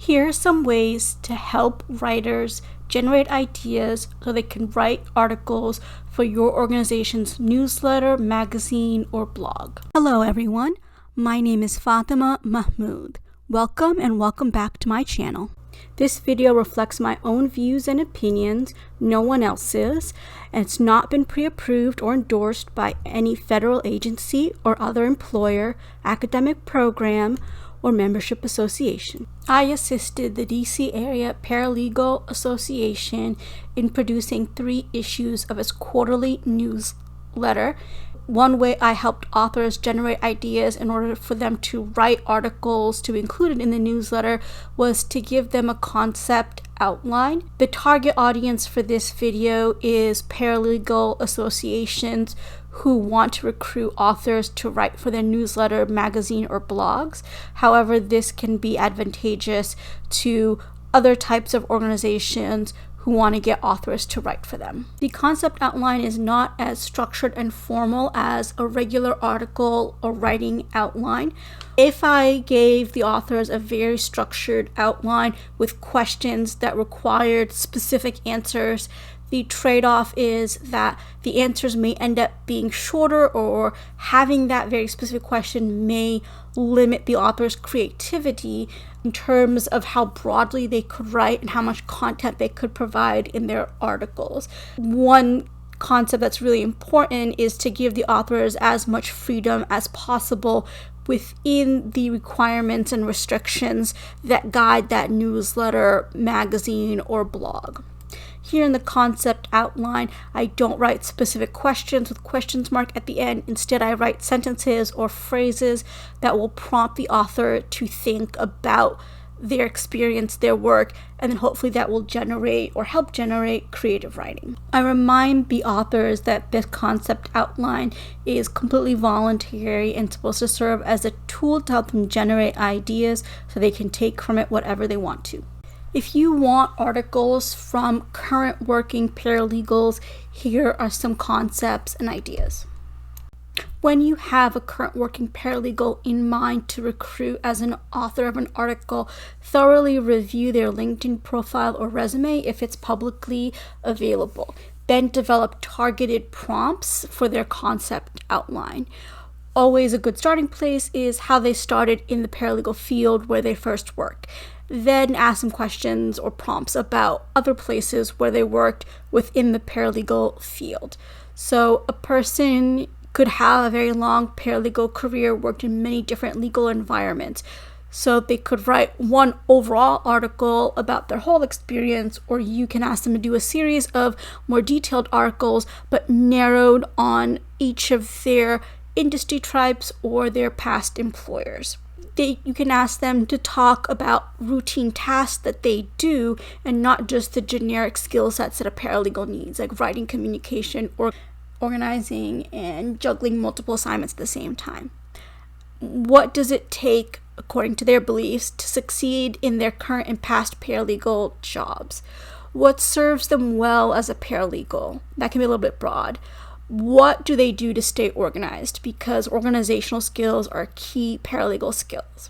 Here are some ways to help writers generate ideas so they can write articles for your organization's newsletter, magazine, or blog. Hello everyone, my name is Fatima Mahmood. Welcome and welcome back to my channel. This video reflects my own views and opinions, no one else's, and it's not been pre-approved or endorsed by any federal agency or other employer, academic program, or membership association. I assisted the DC Area Paralegal Association in producing 3 issues of its quarterly newsletter. One way I helped authors generate ideas in order for them to write articles to be included in the newsletter was to give them a concept outline. The target audience for this video is paralegal associations who want to recruit authors to write for their newsletter, magazine, or blogs. However, this can be advantageous to other types of organizations who want to get authors to write for them. The concept outline is not as structured and formal as a regular article or writing outline. If I gave the authors a very structured outline with questions that required specific answers, the trade-off is that the answers may end up being shorter, or having that very specific question may limit the author's creativity in terms of how broadly they could write and how much content they could provide in their articles. One concept that's really important is to give the authors as much freedom as possible within the requirements and restrictions that guide that newsletter, magazine, or blog. Here in the concept outline, I don't write specific questions with questions mark at the end. Instead, I write sentences or phrases that will prompt the author to think about their experience, their work, and then hopefully that will generate or help generate creative writing. I remind the authors that this concept outline is completely voluntary and supposed to serve as a tool to help them generate ideas so they can take from it whatever they want to. If you want articles from Current Working Paralegals, here are some concepts and ideas. When you have a current working paralegal in mind to recruit as an author of an article, thoroughly review their LinkedIn profile or resume if it's publicly available. Then develop targeted prompts for their concept outline. Always a good starting place is how they started in the paralegal field where they first worked. Then ask some questions or prompts about other places where they worked within the paralegal field. So a person could have a very long paralegal career, worked in many different legal environments. So they could write one overall article about their whole experience, or you can ask them to do a series of more detailed articles, but narrowed on each of their industry types or their past employers. You can ask them to talk about routine tasks that they do and not just the generic skill sets that a paralegal needs, like writing, communication, or organizing, and juggling multiple assignments at the same time. What does it take, according to their beliefs, to succeed in their current and past paralegal jobs? What serves them well as a paralegal? That can be a little bit broad. What do they do to stay organized? Because organizational skills are key paralegal skills.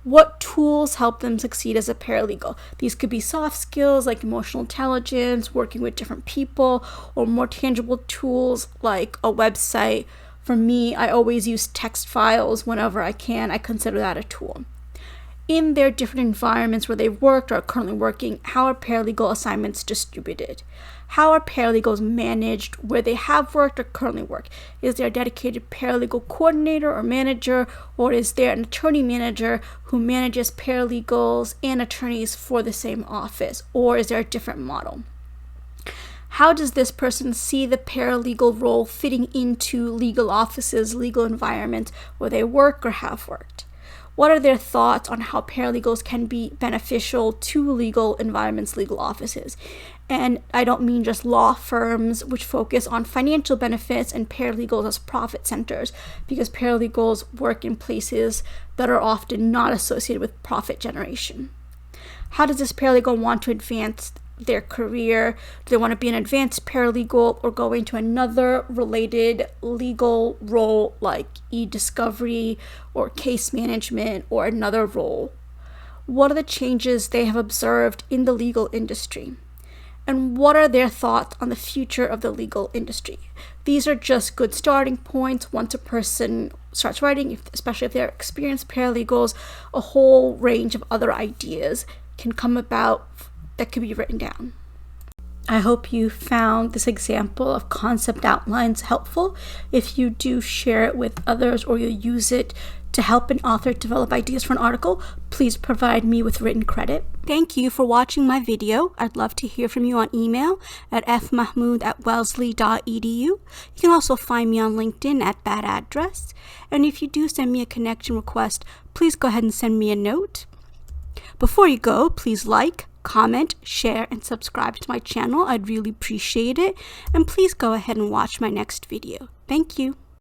What tools help them succeed as a paralegal? These could be soft skills like emotional intelligence, working with different people, or more tangible tools like a website. For me, I always use text files whenever I can. I consider that a tool. In their different environments where they've worked or are currently working, how are paralegal assignments distributed? How are paralegals managed where they have worked or currently work? Is there a dedicated paralegal coordinator or manager, or is there an attorney manager who manages paralegals and attorneys for the same office, or is there a different model? How does this person see the paralegal role fitting into legal offices, legal environments where they work or have worked? What are their thoughts on how paralegals can be beneficial to legal environments, legal offices? And I don't mean just law firms which focus on financial benefits and paralegals as profit centers, because paralegals work in places that are often not associated with profit generation. How does this paralegal want to advance their career? Do they want to be an advanced paralegal or go into another related legal role like e-discovery or case management or another role? what are the changes they have observed in the legal industry, and what are their thoughts on the future of the legal industry. These are just good starting points. Once a person starts writing, especially if they're experienced paralegals, a whole range of other ideas can come about that could be written down. I hope you found this example of concept outlines helpful. If you do share it with others or you use it to help an author develop ideas for an article, please provide me with written credit. Thank you for watching my video. I'd love to hear from you on email at fmahmood@wellesley.edu. You can also find me on LinkedIn at that address. And if you do send me a connection request, please go ahead and send me a note. Before you go, please like, comment, share, and subscribe to my channel. I'd really appreciate it. And please go ahead and watch my next video. Thank you.